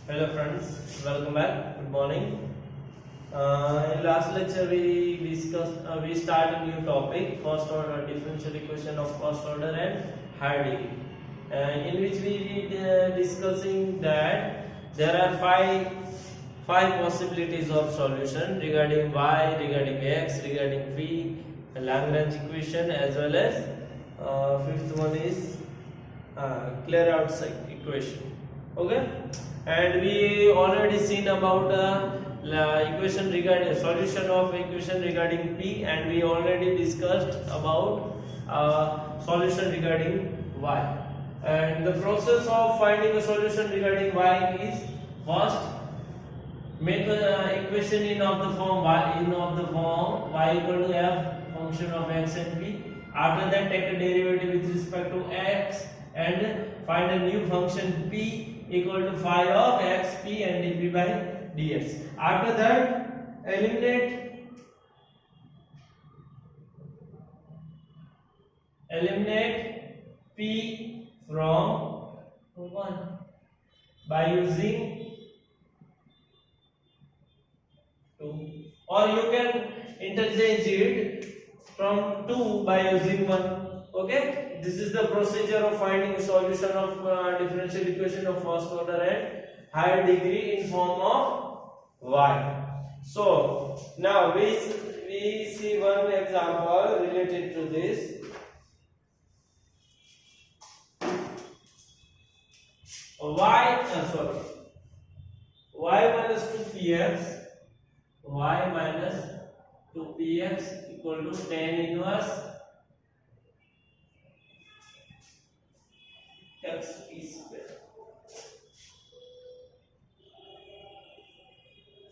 Hello friends, welcome back. Good morning. In last lecture we discussed we start a new topic, first order differential equation of first order and higher degree, in which we discussing that there are five possibilities of solution regarding y, regarding x, regarding v, Lagrange equation, as well as fifth one is clear out equation. Okay, and we already seen about equation regarding solution of equation regarding p, and we already discussed about solution regarding y. And the process of finding a solution regarding y is first make an equation in of the form y equal to f function of x and p. After that, take a derivative with respect to x and find a new function p equal to phi of x p and dp by dx. After that, eliminate p from 1 by using 2, or you can interchange it from 2 by using 1. Okay, this is the procedure of finding a solution of differential equation of first order and higher degree in form of y. So now we see one example related to this. y minus 2px equal to tan inverse xp square.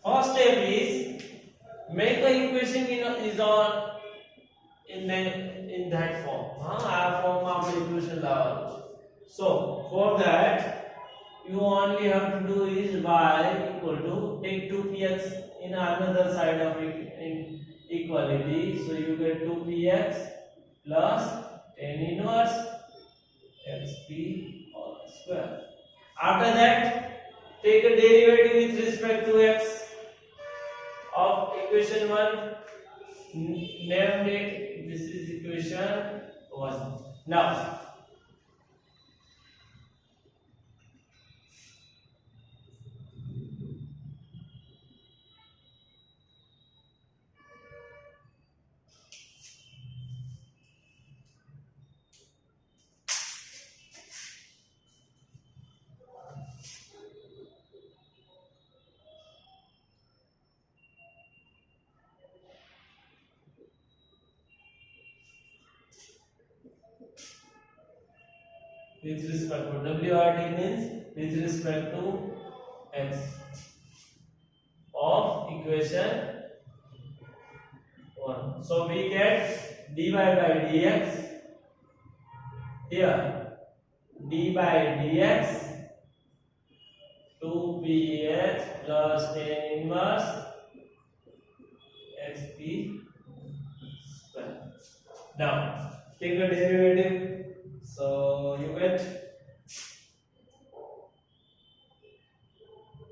First step is make the equation in that form. આ form માં આપણે equation લાવવાનું. So for that you only have to do is y equal to take 2px in another side of equality, so you get 2px plus tan inverse xp whole square. After that, take a derivative with respect to x of equation 1, name it, this is equation 1. Now with respect to WRT means with respect to x of equation 1. So we get dy by dx here, d by dx 2px plus tan inverse xp square. Now take a derivative. So you get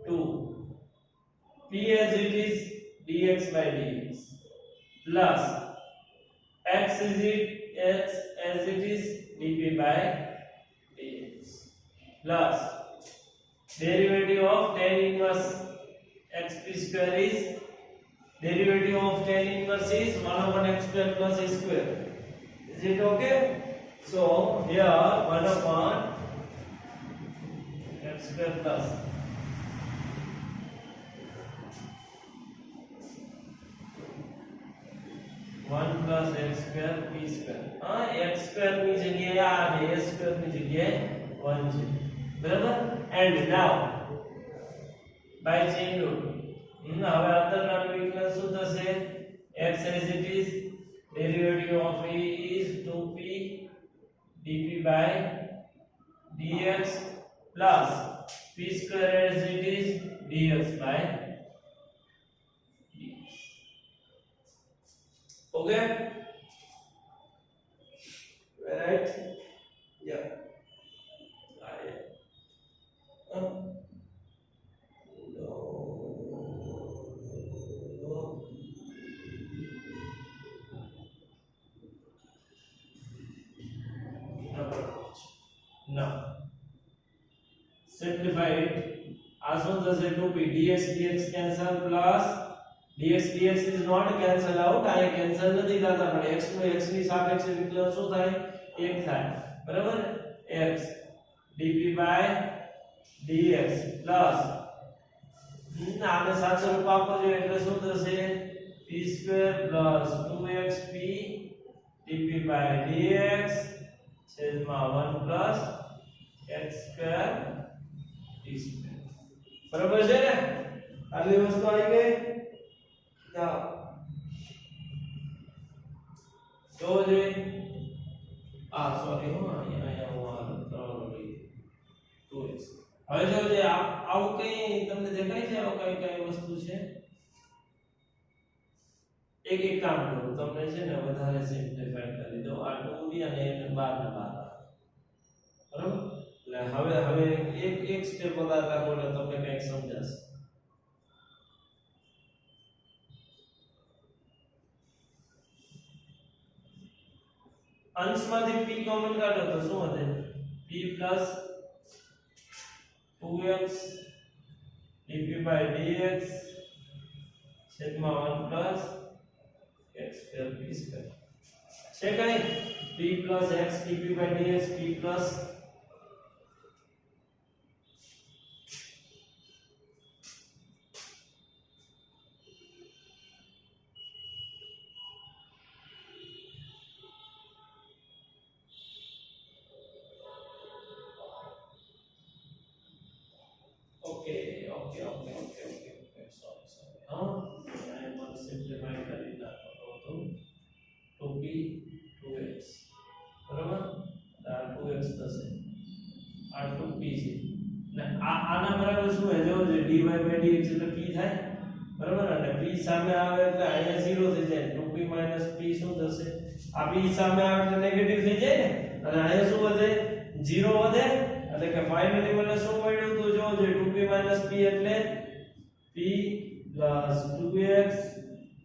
2 p as it is dx by dx plus x as it is dp by dx plus derivative of tan inverse xp square is derivative of tan inverse is 1 over x square plus a square. Is it okay? So here 1 upon x square plus 1 plus x square p square. x square ની જગ્યાએ આ અને a square ની જગ્યાએ 1 છે, બરાબર. And now by chain rule હવે અંદરના વિકલન શું થશે? x as it is derivative of a is 2p dp by dx plus p square as it is dx by dx. Okay, right? Yeah. આ શું થશે 2p dx dx cancel plus dx dx is not cancel out આ cancel નથી થતા પણ x નું x ની સાપેક્ષે વિકલન શું થાય 1 થાય બરાબર x dp by dx plus આને સાચું રૂપ આપો જોઈએ એટલે શું થશે p² plus 2xp dp by dx છેદમાં 1 પ્લસ x² d² બરાબર છે ને આટલી વસ્તુ આવી ગઈ જાઓ જો જે સોરી હું અહીંયા હું આ 2x હવે જો જે આવું કઈ તમને દેખાય છે આવું કઈ વસ્તુ છે એક કામ કરું તમને છે ને વધારે સિમ્પ્લિફાઈ કરી દઉં આ 2d અને એને 12 ને 12 બરાબર એટલે હવે એક સ્ટેપ વધારે લાગો એટલે તમને કંઈક સમજાશે અંશમાંથી p કોમન કાઢો તો શું વધે p 2x dp by dx છેદમાં 1 x² p² છે કઈ p x dp by dx p sorry I want to simplify કરી નાખો તો 2p 2x બરાબર આ 2x થશે આ 2p છે ને આના બરાબર શું હે જો dy by dx એટલે p થાય બરાબર અને p સામે આવે એટલે અહીંયા 0 થઈ જાય 2p p શું થશે આ p સામે આવે એટલે નેગેટિવ થઈ જાય ને અને અહીંયા શું વધે 0 વધે એટલે કે ફાઇનલી મને શું મળ્યું તો જો 2p p એટલે p plus 2x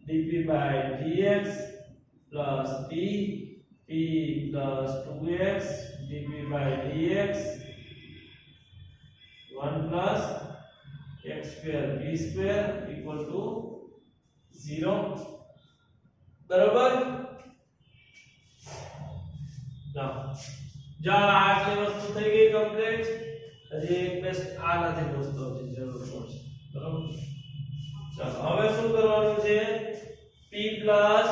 dp by dx plus p plus 2x dp by dx 1 plus x square p square equal to 0 બરાબર ના જો આટલી વસ્તુ થઈ ગઈ કમ્પ્લીટ હજી એક બેસ્ટ આ નથી પૂછતો છે જરૂર પડશે બરાબર ચાલો હવે શું કરવાનું છે p plus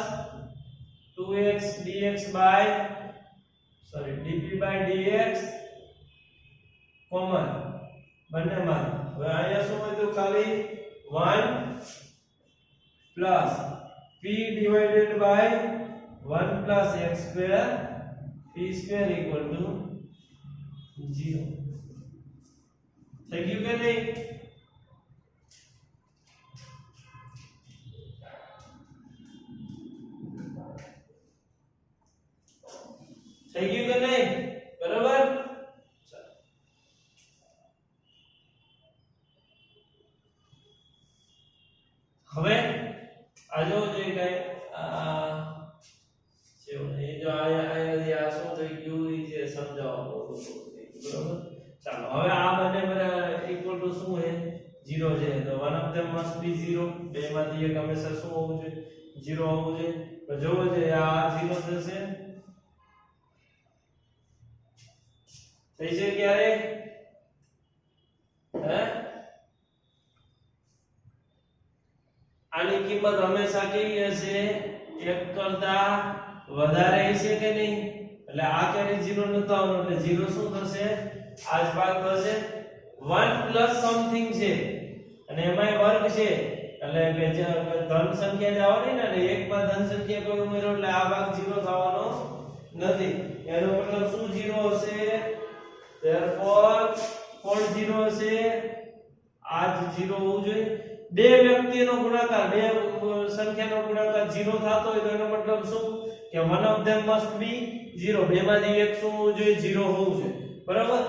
2x dx by dp by dx common બંનેમાં હવે અહીંયા શું વધ્યું ખાલી 1 plus p divided by 1 plus x square p square equal to 0 થઈ ગયું કે નહીં થઈ ગયું કે નહીં બરાબર હવે આ જો જે કઈ છે એ જો આ શું થઈ ગયું એ જે સમજાવવા બરાબર ચાલો હવે આ બંને ઇક્વલ ટુ શું છે 0 છે તો one of them must be 0 બેમાંથી એક હંમેશા શું હોવું જોઈએ 0 હોવું જોઈએ તો જોવો છે આ 0 થશે થઈ છે ક્યારે હે આની કિંમત હંમેશા કેવી હશે 1 કરતા વધારે હશે કે નહીં એટલે આ ક્યારે 0 નતો આવવાનો એટલે 0 શું થશે આજ ભાગ થશે 1 પ્લસ સમથિંગ છે અને એમાંય વર્ગ છે એટલે કે ધન સંખ્યા જ આવવાની ને એટલે એક માં ધન સંખ્યા કોઈ ઉમેરો એટલે આ ભાગ 0 થવાનો નથી એનો મતલબ શું 0 હશે therefore કોણ 0 હશે આ જ 0 હોવું જોઈએ બે વ્યક્તિનો ગુણાકાર બે સંખ્યાનો ગુણાકાર 0 થતો હોય તો એનો મતલબ શું કે one of them must be 0 બેમાંથી એક શું હોવું જોઈએ 0 હોવું જોઈએ બરાબર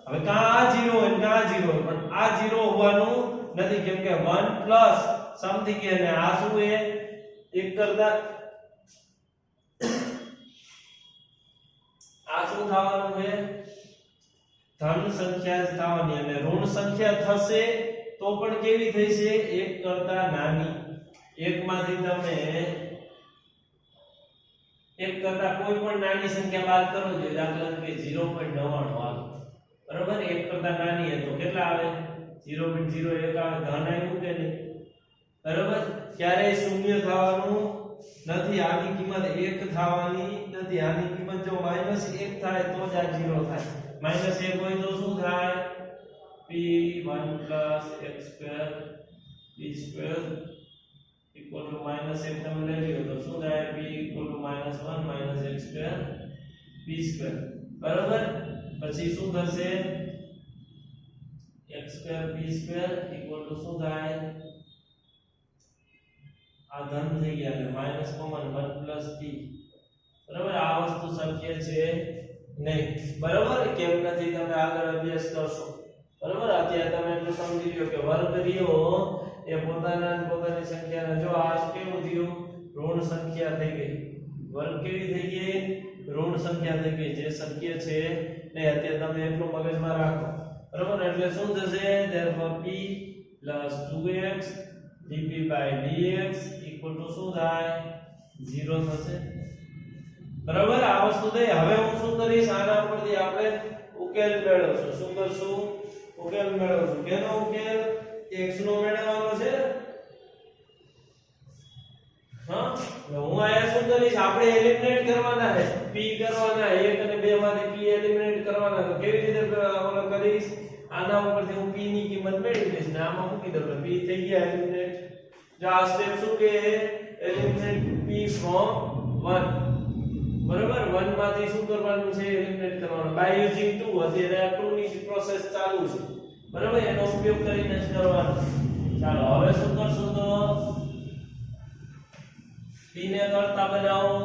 હવે કા આ 0 હોય કા આ 0 હોય પણ આ 0 હોવાનું નથી કેમ કે 1 પ્લસ સમથિંગ અને આ શું છે એક કરતા આ શું થવાનું છે ધન સંખ્યા જ થવાની અને ઋણ સંખ્યા થશે તો પણ કેવી થઈ છે? 1 કરતા નાની. 1 માંથી તમે 1 કરતા કોઈ પણ નાની સંખ્યા બાદ કરો છો, દાખલા તરીકે 0.99 આવે, બરાબર? 1 કરતા નાની હોય તો કેટલા આવે? 0.01 આવે. ધન આવ્યું કે નહીં? બરાબર? ક્યારેય શૂન્ય થવાનું નથી. આની કિંમત 1 થવાની નથી. આની કિંમત જો -1 થાય તો જ આ 0 થાય. -1 હોય તો શું થાય? p1 + x² p² equal to -1 તમે લઈ લ્યો તો શું થાય? p equal to -1 - x² p². બરાબર? પછી શું થશે? x² p² equal to શું થાય? આ ધન થઈ ગયા એટલે માઈનસ કોમન 1 + p. બરાબર? આ વસ્તુ શક્ય છે નહીં. બરાબર? કેમ નથી? તમે આગળ અભ્યાસ કરશો. બરાબર? અત્યારે તમે એટલું સમજી લ્યો કે વર્ગ રહ્યો એ પોતાની સંખ્યાને જો આ કેવું થયું? ઋણ સંખ્યા થઈ ગઈ. વર્ગ કેવી થઈ ગઈ? ઋણ સંખ્યા થઈ ગઈ, જે શક્ય છે નહીં. અત્યારે તમે એટલું મગજમાં રાખો. બરાબર? એટલે શું થશે? therefore p + 2x dp/dx equal to શું થાય? 0 થશે. બરાબર? આ વસ્તુ થઈ. હવે હું શું કરીશ? આના ઉપરથી આપણે ઉકેલ મેળવશું. શું કરશું? ઉકેલ મેળવશું. કેનો ઉકેલ? x નો મેળવવાનો છે. હા, હું આયા શું કરીશ? આપણે એલિમિનેટ કરવાના છે. p કરવાના 1 અને 2 માંથી p એલિમિનેટ કરવાના. તો કેવી રીતે ઓલો કરીશ? આના ઉપરથી હું p ની કિંમત મેળવી દઈશ ને આમાં મૂકી દઉં એટલે p થઈ ગયા એલિમિનેટ. જો આ સ્ટેપ શું કે એલિમિનેટ p from 1. બરાબર? 1 માંથી શું કરવાનું છે? એલિમિનેટ કરવાનું બાય યુઝિંગ 2. અત્યારે આ 2 ની પ્રોસેસ ચાલુ છે. બરાબર? એનો ઉપયોગ કરીને જ કરવાનો. ચાલો હવે શું કરશું? તો p ને કરતા બનાવો.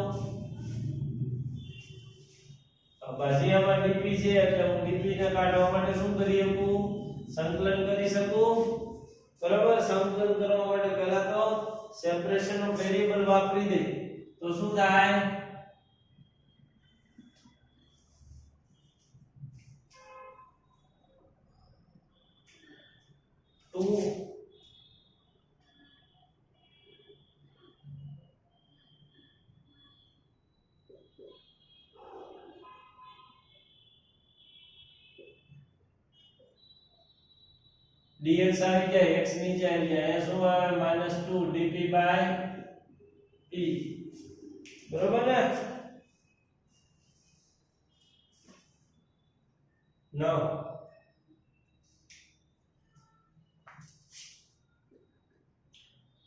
ભાજિયામાં dp છે એટલે હું dp ને કાઢવા માટે શું કરી શકું? સંકલન કરી શકું. બરાબર? સંકલન કરવા માટે પહેલા તો સેપરેશન ઓફ વેરીએબલ વાપરી દે તો શું થાય? 2 dx આવી જાય, x નીચે આવી જાય. અહીંયા શું આવે? -2 dp/p. બરોબર ને? now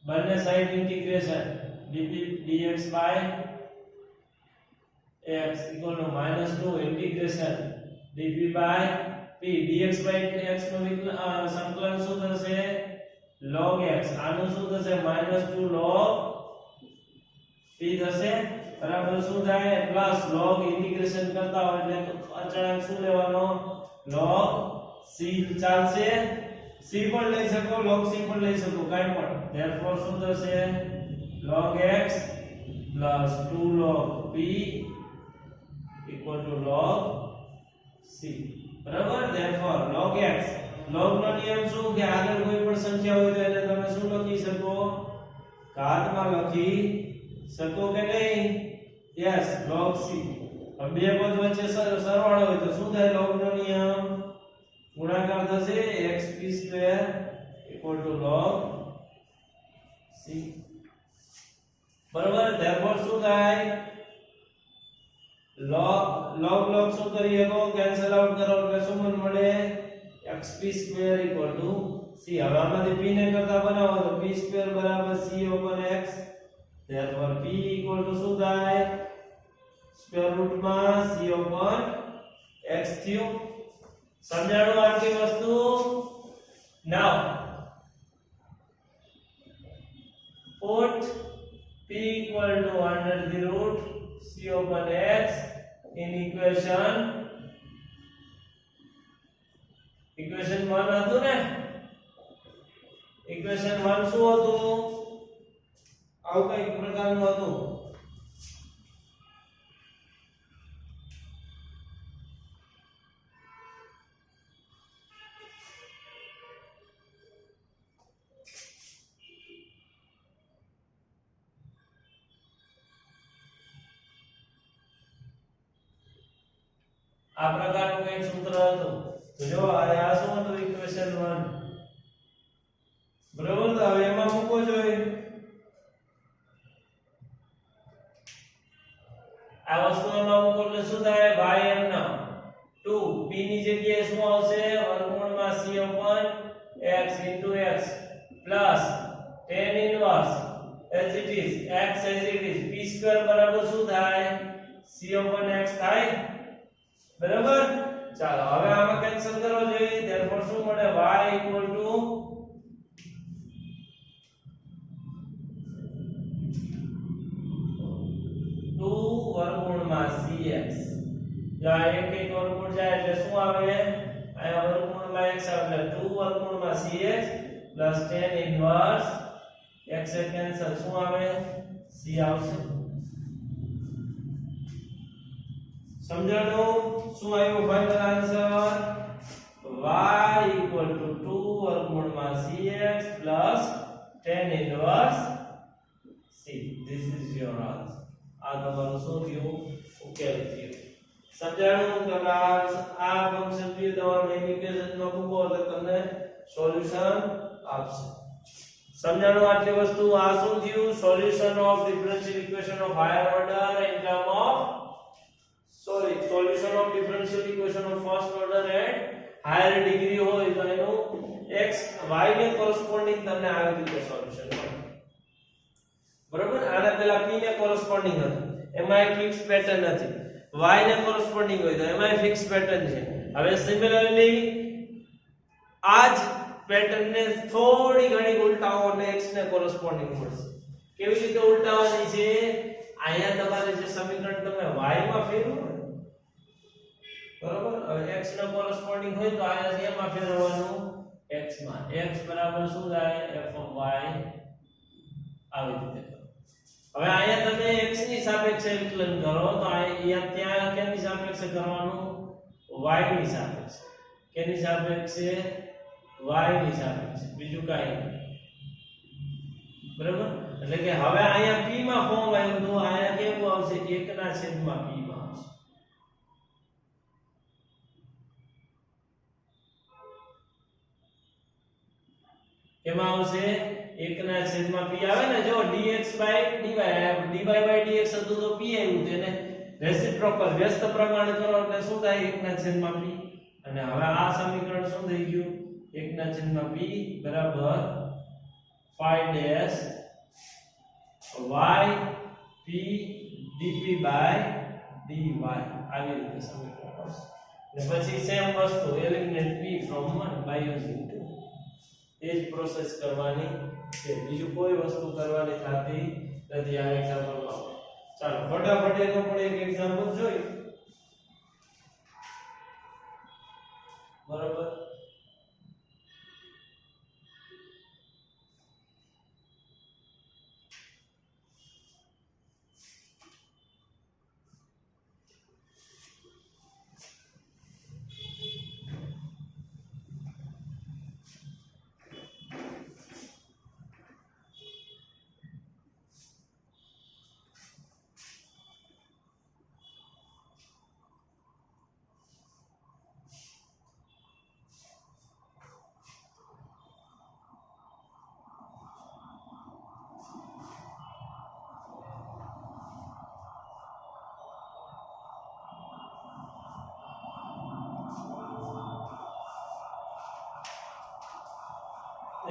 બંને side integration dp dx/x equal to -2 integration dp/p. dx/x નું સંકલન શું થશે? log x. આનું શું થશે? -2 log p થશે. બરાબર? શું થાય? પ્લસ log ઇન્ટિગ્રેશન કરતા હોય એટલે અચળાંક શું લેવાનો? log c. ચાલશે? c પણ લઈ શકો, log c પણ લઈ શકો, કાઈ પણ. therefore શું થશે? log x plus 2 log p equal to log c. બરાબર? therefore log x. log નો નિયમ શું કે આગળ કોઈ પણ સંખ્યા હોય તો એને તમે શું લખી શકો? ઘાતમાં લખી શકો કે નહીં? yes, log c. હવે બે પદ વચ્ચે સરવાળો હોય તો શું થાય? log નો નિયમ ગુણાકાર થશે. xp² equal to log c. બરાબર? therefore શું થાય? log શું કરી શકો? કેન્સલ આઉટ કરો એટલે શું મળે? xp² equal to c. હવે આમાંથી p ને કરતા બનાવો તો p² બરાબર c ઉપર x. therefore p equal to શું થાય? સ્ક્વેર રૂટમાં c ઉપર x થયું. સમજાણું આટલી વસ્તુ? now put p equal to under the root c upon x in equation 1 હતું ને? equation 1 શું હતું? આવું કઈક પ્રકારનું હતું. આ પ્રકારનું કંઈક સૂત્ર હતું. તો જો આ શું હતું ઇક્વેશન 1. બરાબર, તો હવે એમાં મૂકો જોઈએ. આ વસ્તુ એમાં મૂકો એટલે શું થાય? y m ના 2 p ની જગ્યાએ શું આવશે? વર્ગમૂળમાં c upon x into x plus tan inverse as it is x as it is p square બરાબર શું થાય? c upon x થાય. બરાબર, ચાલો હવે આમાં કેન્સલ કરો જોઈએ. therefore શું મળે? y equal to 2 વર્ગમૂળમાં cx. જો એક એક વર્ગમૂળ જાય એટલે શું આવે? અહીંયા વર્ગમૂળમાં x આવે એટલે 2 વર્ગમૂળમાં cx plus tan inverse x એ કેન્સલ, શું આવે? c આવશે. સમજાણું? શું આવ્યું final answer? y equal to 2 વર્ગમૂળમાં cx plus tan inverse c. This is your answer. આ તમારું શું થયું? ઉકેલ થયો. સમજાણું? તમે આ ફંક્શન થી તમારા ઇક્વેશનમાં મૂકો એટલે તમને સોલ્યુશન આપશે. સમજાણું આટલી વસ્તુ? આ શું થયું? Solution of differential equation of higher order in term of solution of differential equation of first order and higher degree હોય તો એનું x y ને કોરસ્પોન્ડિંગ તમને આવી રીતે સોલ્યુશન મળે. બરોબર, આના પહેલા p ને કોરસ્પોન્ડિંગ હતું, એમાં એક ફિક્સ પેટર્ન હતી. y ને કોરસ્પોન્ડિંગ હોય તો એમાં ફિક્સ પેટર્ન છે. હવે સિમિલરલી આ જ પેટર્ન ને થોડી ઘણી ઉલટાઓ અને x ને કોરસ્પોન્ડિંગ મળશે. કેવી રીતે ઉલટાવાની છે? અહીંયા તમારે જે સમીકરણ તમે y માં ફેરવો, બરોબર, હવે x નો કોરસ્પોન્ડિંગ હોય તો અહીંયા એમાં ફેરવવાનું x માં. x બરાબર શું થાય? f of y. આવી રીતે કરો. હવે અહીંયા તમે x ની સાપેક્ષે વિકલન કરો તો અહીંયા ત્યાં કેની સાપેક્ષે કરવાનું? y ની સાપેક્ષે. કેની સાપેક્ષે? y ની સાપેક્ષે, બીજું કાંઈ નહીં. બરાબર, એટલે કે હવે અહીંયા p માં ફોર્મ આવ્યું તો અહીંયા કેવું આવશે? 1/p માં આવશે. કેમાં આવશે? 1/p આવે ને. જો dx by dy by dx હતું તો p આવ્યું, તેને રેસિપ્રોકલ વ્યસ્ત પ્રમાણ કરો એટલે શું થાય? 1/p. અને હવે આ સમીકરણ શું થઈ ગયું? 1/p બરાબર 5 dash y p dp by dy. આવી રીતે સમીકરણ આવશે. અને પછી સેમ વસ્તુ eliminate p from 1 by using 2. એ જ પ્રોસેસ કરવાની છે, બીજું કોઈ વસ્તુ કરવાની થતી નથી આ એક્ઝામ્પલમાં. ચાલો ફટાફટ એનો પણ એક એક્ઝામ્પલ જોઈએ. બરાબર,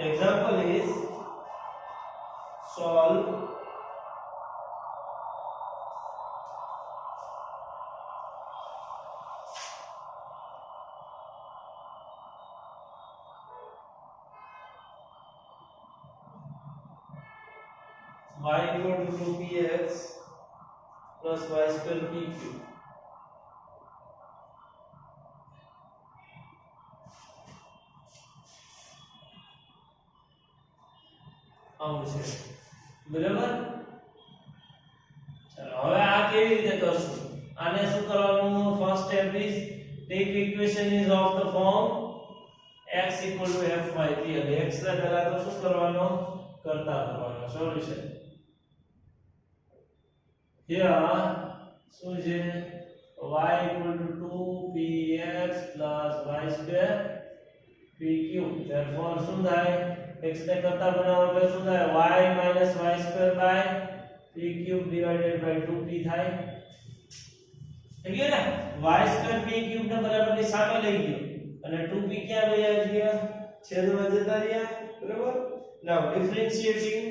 the example is solve y equal to 2px plus y square pq. આવું છે. બરાબર, ચાલો હવે આ કેવી રીતે કરશું? આને શું કરવાનું? First step is take equation is of the form x equal to f by p. અને x ને પહેલા તો શું કરવાનો? કરતા કરવાનો. સોલ્યુશન here શું છે? y equal to 2px plus y square pq. therefore શું થાય x ને કરતા બનાવો એટલે શું થાય y minus y square by p cube divided by 2p થાય થઈ ગયું ને y square p cube ને બરાબરની સામે લઈ ગયો અને 2p ક્યાં ગયા છે છેદમાં જતા રહ્યા બરાબર now differentiating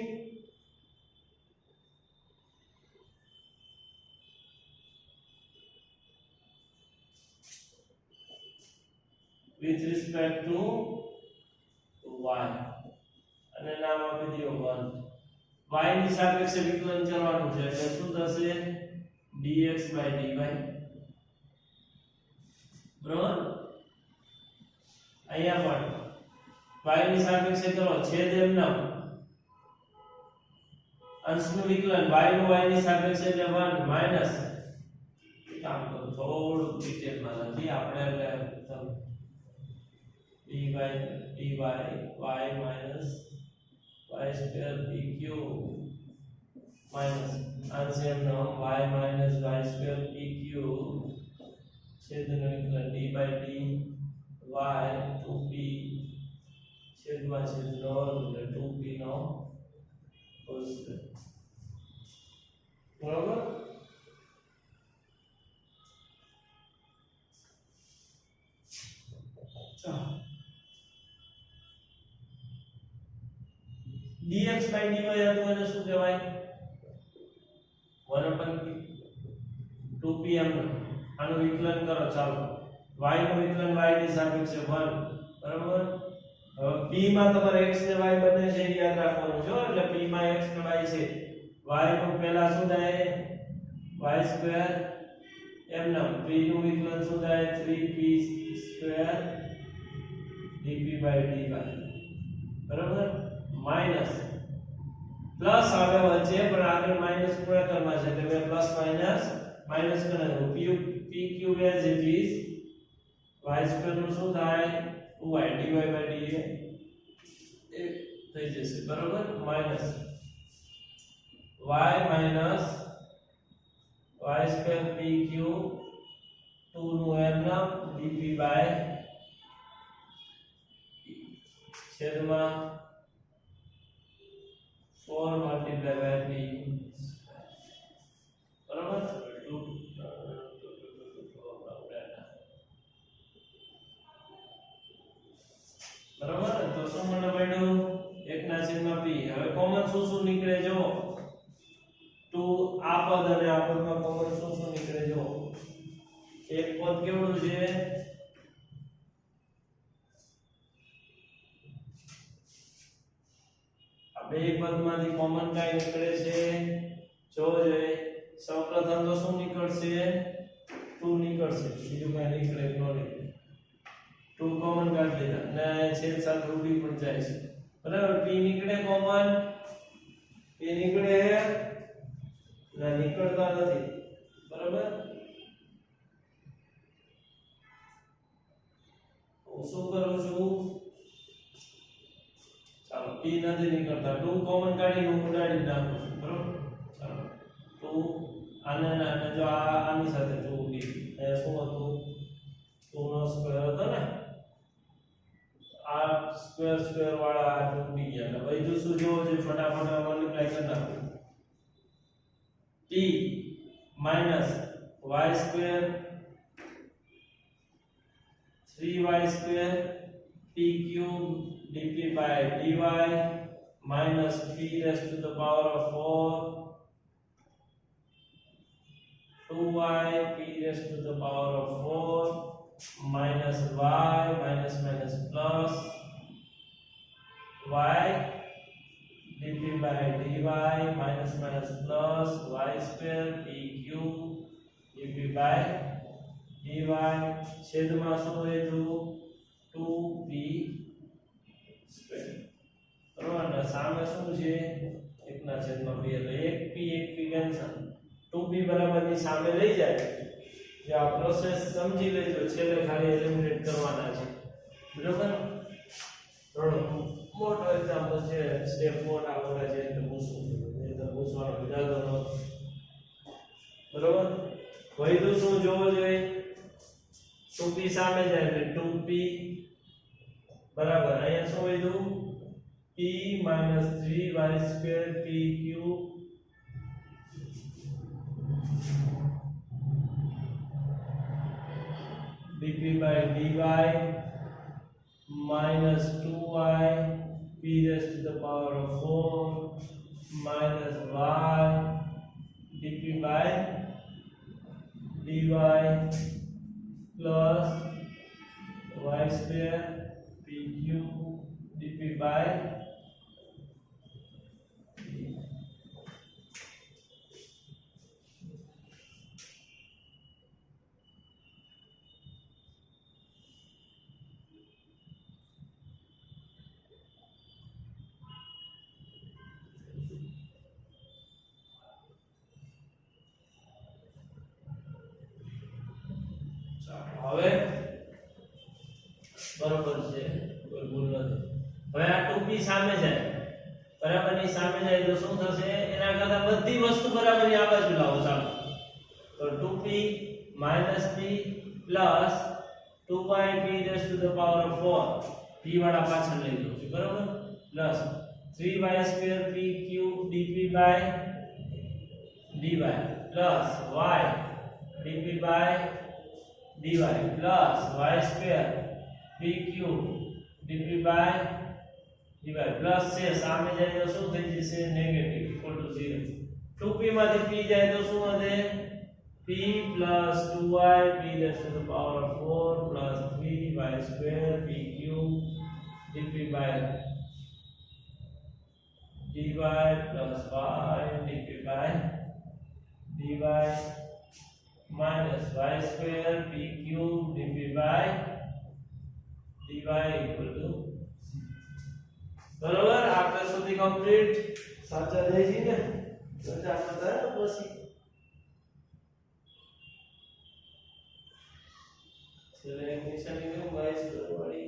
with respect to y અને નામ આપી દો 1 y ની સાપેક્ષે વિકલન કરવાનું છે એટલે શું થશે dx by dy બરાબર અહીંયા પણ y ની સાપેક્ષે કરો છેદ એમ નામ અંશનું વિકલન y નું y ની સાપેક્ષે એટલે 1 માઈનસ કામ કરો થોડું ડિટેલમાં નથી આપણે એટલે dy dy y minus y square pq minus answer now y minus y square pq છેદનું વિકલન d by d y 2p છેદમાં છેદનો એટલે 2p નો હોલ સ્ક્વેર બરાબર ચાલો dx by dy હતું એને શું કહેવાય 1 upon 2pm આનું વિકલન કરો ચાલો y નું વિકલન y ની સાપેક્ષે 1 બરાબર હવે p માં તમારે x ને y બંને છે યાદ રાખવાનું છે એટલે p માં x ને y છે y નું પહેલા શું થાય y સ્ક્વેર એમ નામ p નું વિકલન શું થાય 3p square dp by dy બરાબર માઈનસ પ્લસ આવે વચ્ચે પણ આગળ માઈનસ ગુણાકારમાં છે એટલે મેં પ્લસ માઈનસ કરેલું pq as it is y square નું શું થાય 2y dy by dA એ થઈ જશે બરાબર minus y minus y square pq 2 નું એમ નામ dp by છેદમાં 4 multiplied by p બરાબર 2 બરાબર તો શું મને મળ્યું 1 ના છેદમાં p હવે કોમન શું નીકળે જો 2 આ પદ અને આ પદમાં કોમન શું નીકળે જો એક પદ કેવડું છે બે પદમાંથી કોમન કાઈ નીકળે છે જો જોઈએ સૌપ્રથમ તો શું નીકળશે 2 નીકળશે બીજું કાઈ નીકળે ન નીકળે 2 કોમન કાઢી દીધા અને છેદ સાથે રૂડી પણ જાય છે બરાબર p નીકળે કોમન p નીકળે ના નીકળતા નથી બરાબર હું શું કરું છું ચાલો p નથી નીકળતા 2 કોમન કાઢી હું ઉડાડી નાખું છું બરાબર ચાલો 2 આને જો આની સાથે 2p એ શું હતું 2 નો સ્ક્વેર હતો ને આ સ્ક્વેર વાળા આ તૂટી ગયા એટલે બીજું શું જોવો છે ફટાફટ મલ્ટીપ્લાય કરી નાખો t minus y square 3y square p cube dp by dy minus p raised to the power of 4 2y p raised to the power of 4 minus y minus plus y dp by dy minus plus y square p cube dp by dy છેદમાં શું રહેતું 2p square બરાબર ને સામે શું છે 1 ના છેદમાં 2 એટલે 1p કેન્સલ 2p બરાબર ની સામે લઈ જાય જે આ પ્રોસેસ સમજી લેજો છેલ્લે ખાલી એલિમિનેટ કરવાના છે બરાબર થોડો મોટો એક્ઝામ્પલ છે સ્ટેપ 4 આવડે છે એટલે પૂછું એ તો પૂછવાનો વિચારતો નહોતો બરાબર વધ્યું શું જોવો જોઈએ 2p સામે જાય એટલે 2p બરાબર અહીંયા શું વધ્યું p - 3y² pq dp by dy minus 2y p raised to the power of 4 minus y dp by dy plus y square pq dp by હવે બરોબર છે કોઈ ભૂલ નથી હવે આ 2p સામે જાય બરાબર ની સામે જાય તો શું થશે એના કરતા બધી વસ્તુ બરાબર ની આ બાજુ લાવો ચાલો તો 2p - p plus 2y p raised to the power of 4 p વાળા પાછળ લઈ લો છું બરાબર plus 3y² pq dp by dy plus y dp by dy plus y square pq dp by dy plus છે સામે જાય તો શું થઈ જશે નેગેટિવ ઇક્વલ ટુ 0 2p માંથી p જાય તો શું હશે p plus 2y p raised to the power of 4 plus 3y square pq dp by dy plus y dp by dy minus y square pq dp by dy equal to બરોબર આપણે સુધી complete સાચા જાય છે ને તો આપણે થાય પછી છેલ્લે નિશાની ને y square વાળી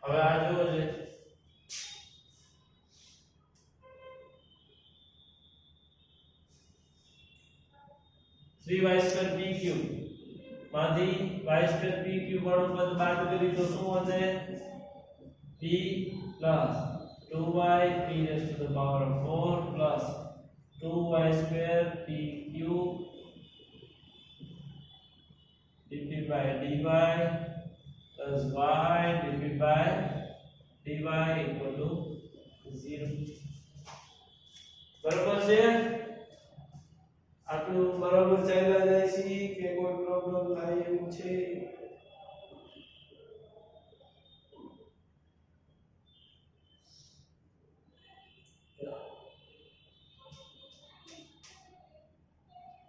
હવે આ જોવો છે 3y² pq માંથી y² pq વાળું પદ બાદ કરી તો શું હશે p plus 2y p raised to the power of 4 plus 2y² pq dp by dy plus y dp by dy equal to 0 બરાબર છે આટલું બરાબર ચાલ્યા જાય છે કે કોઈ પ્રોબ્લેમ થાય એવું છે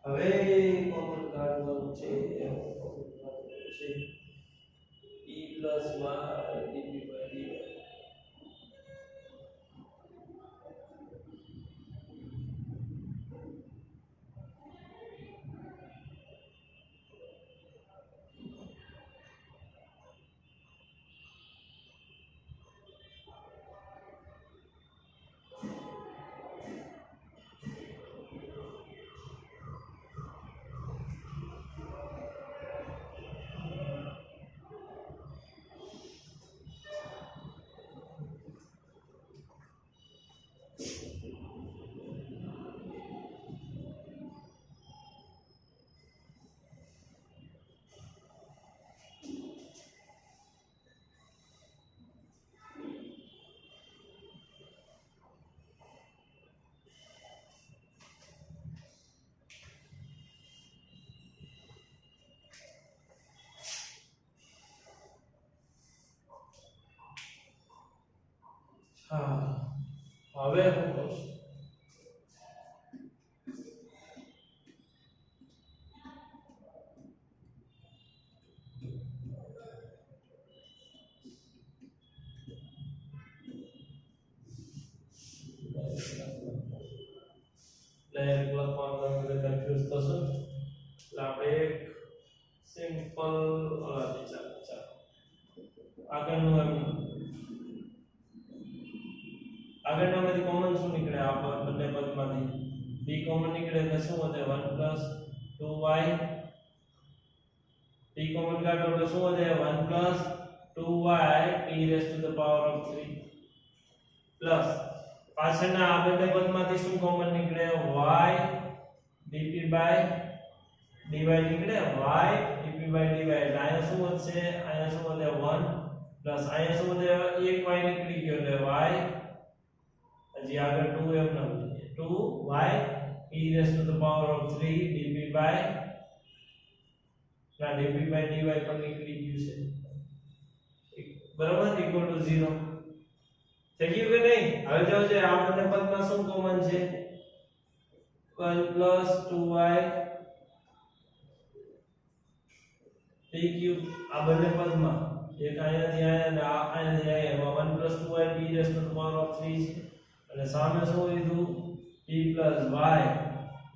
હવે કોમન કાઢવાનું છે e plus y dp by dy હા હવે હું કહું છું ડાયરેક્ટ લખવામાં તમે કન્ફ્યુઝ થશો એટલે આપણે એક સિમ્પલ ચાલો આગળનું આગળનામાંથી કોમન શું નીકળે આ બંને પદમાંથી b કોમન નીકળે એટલે શું વધે 1 + 2y b કોમન કાઢો એટલે શું વધે 1 + 2y e⁻³ પ્લસ પાછળના આ બંને પદમાંથી શું કોમન નીકળે y dp/dy નીકળે y dp/dy એટલે અહીંયા શું વધશે અહીંયા શું વધે 1 પ્લસ અહીંયા શું વધે 1y નીકળી ગયો એટલે y હજી આગળ 2 એમ ન 2y e⁻³ dp/dy પણ નીકળી ગયું છે બરાબર ઇક્વલ ટુ 0 થઈ ગયું કે નહીં હવે જો છે આ બંને પદમાં શું કોમન છે 1 + 2y p³ આ બંને પદમાં એક અહીંયાથી અહીંયા અને અહીંયાથી અહીંયા 1 + 2y e⁻³ છે અને સામે શું લીધું p + y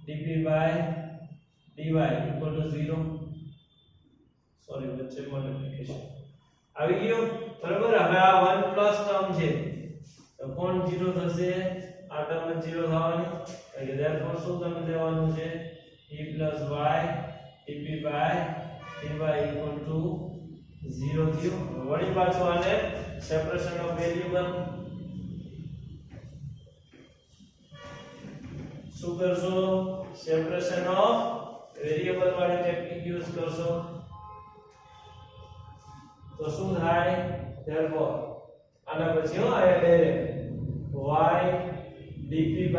dp/dy equal to 0 sorry વચ્ચે મલ્ટીપ્લિકેશન આવી ગયું બરાબર હવે આ 1 પ્લસ ટર્મ છે તો કોણ 0 થશે આ ટર્મ 0 થવાની એટલે ધેરફોર શું તમને દેવાનું છે p + y dp/dy equal to 0 થયું વળી પાછું આને સેપરેશન ઓફ વેરીએબલ શું કરશો સેપરેશન ઓફ વેરીએબલ વાળી ટેકનિક યુઝ કરશો તો શું થાય ધેરફોર આના પછી હો આ direct y dp/p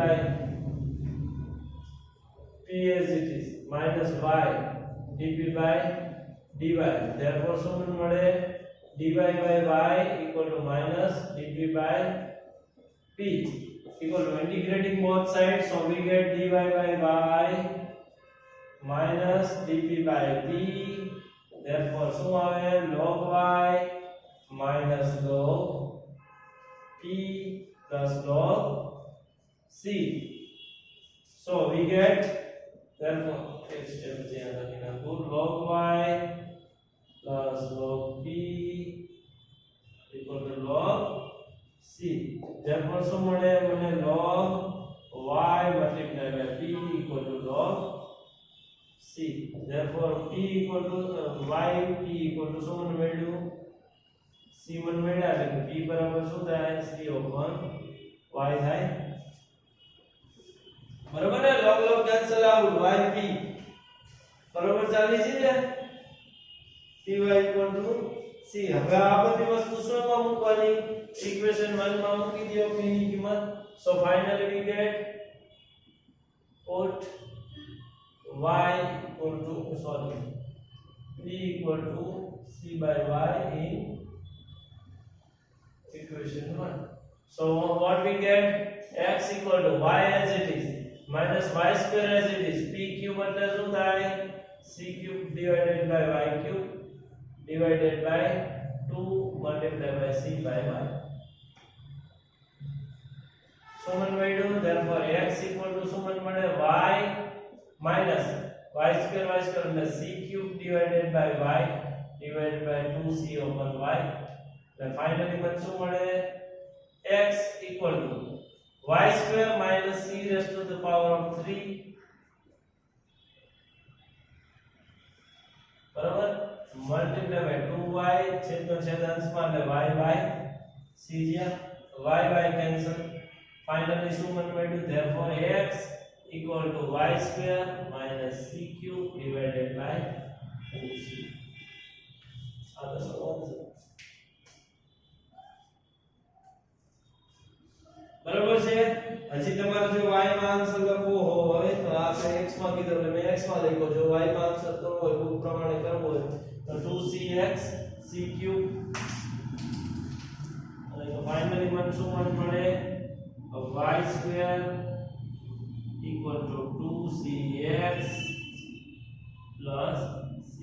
as it is minus y dp/dy therefore શું મળે dy/y equal to minus dp/p equal to integrating both sides so we get dy/y minus dp/p therefore શું આવે log y minus log p plus log c so we get therefore एक step ज्यादा लेना तो log y plus log p equal to log c therefore શું મળે મને log y multiplied by p equal to log c therefore p equal to y p equal to શું મેળવ્યું c મને મળ્યા એટલે p બરાબર શું થાય c upon y થાય બરાબર ને log log cancel out y p બરાબર ચાલી છે ને py equal to c હવે આ બધી વસ્તુ શોમાં મૂકવાની ઇક્વેશન 1 માં મૂકી દો p ની કિંમત so finally we get put y equal to p equal to c by y in equation 1 so what we get x equal to y as it is minus y square as it is p cube એટલે શું થાય c cube divided by y cube divided by 2 multiplied by c by y Suman મળ્યું therefore x equal to Suman મળે y minus y square એટલે c cube divided by y divided by 2c over y and finally મને શું મળે x equal to y square minus c raised to the power of 3 બરાબર multiply by 2y છેદનો છેદ અંશમાં એટલે y by c જ્યા y by cancel finally શું મને મળ્યું therefore x equal to y square minus c cube divided by 2c આ તો સવાલ છે બરાબર છે હજી તમારે જો y માં આન્સર લખવો હોય તો આપણે x માં કીધું એટલે મેં x માં લખ્યો જો y માં આન્સર કરવો હોય બુક પ્રમાણે કરવો હોય તો 2cx c cube અને તો ફાઇનલી મને શું મળે y square equal to 2cx plus c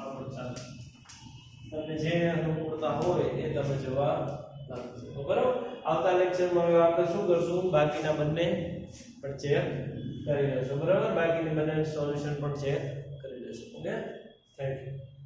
આપણે ચાલો તમને જે અનુકૂળતા હોય એ તમે જવાબ લખજો બરાબર આવતા લેક્ચરમાં હવે આપણે શું કરશું બાકીના બંને પણ ચેક કરી લેશું બરાબર બાકીની બંને સોલ્યુશન પણ ચેક કરી લેશું ઓકે થેન્ક યુ